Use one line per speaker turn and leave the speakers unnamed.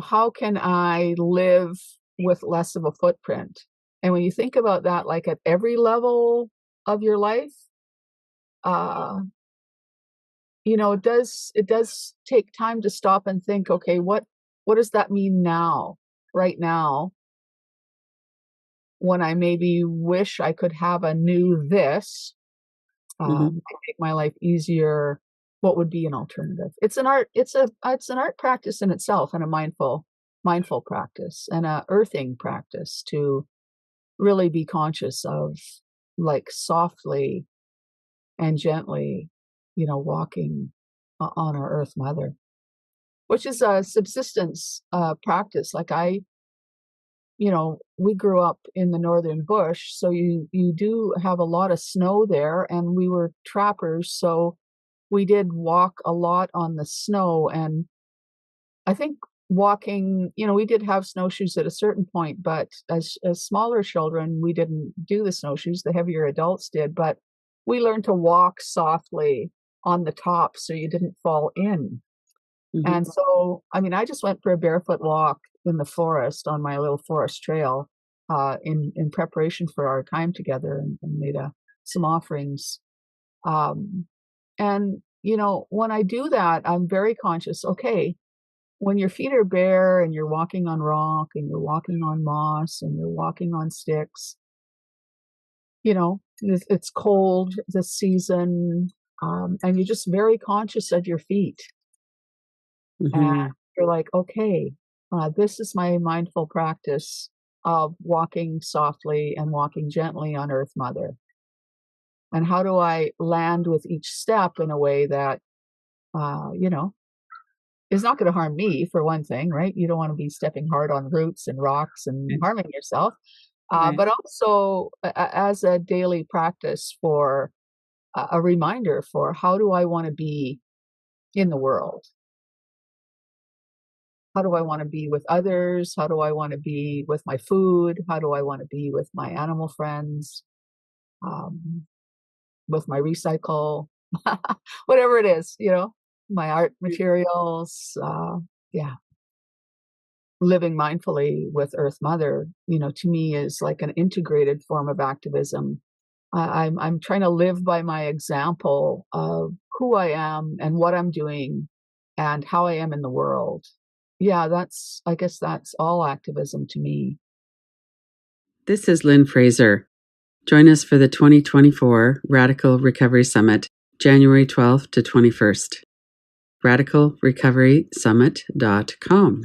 how can I live with less of a footprint? And when you think about that, like at every level of your life, uh, it does take time to stop and think, okay, what does that mean now, right now, when I maybe wish I could have a new this,
Hmm.
make my life easier. What would be an alternative? It's an art. It's an art practice in itself, and a mindful practice, and a earthing practice to really be conscious of, like, softly and gently, walking on our Earth Mother, which is a subsistence practice. Like we grew up in the northern bush, so you do have a lot of snow there, and we were trappers, so we did walk a lot on the snow. And I think walking, we did have snowshoes at a certain point, but as smaller children, we didn't do the snowshoes. The heavier adults did, but we learned to walk softly on the top so you didn't fall in.
Hmm.
And so, I mean, I just went for a barefoot walk in the forest on my little forest trail, in preparation for our time together, and made some offerings. Um, and, when I do that, I'm very conscious. Okay, when your feet are bare and you're walking on rock and you're walking on moss and you're walking on sticks, it's cold this season, and you're just very conscious of your feet. And
Hmm.
you're like, okay, this is my mindful practice of walking softly and walking gently on Earth Mother. And how do I land with each step in a way that, uh, you know, is not going to harm me, for one thing, right? You don't want to be stepping hard on roots and rocks and
Right.
harming yourself.
Right.
But also as a daily practice, for a reminder for how do I want to be in the world? How do I want to be with others? How do I want to be with my food? How do I want to be with my animal friends? Um, with my recycle, whatever it is, my art materials. Yeah, living mindfully with Earth Mother, to me is like an integrated form of activism. I'm trying to live by my example of who I am and what I'm doing and how I am in the world. Yeah, I guess that's all activism to me.
This is Lynn Fraser. Join us for the 2024 Radical Recovery Summit, January 12th to 21st. RadicalRecoverySummit.com.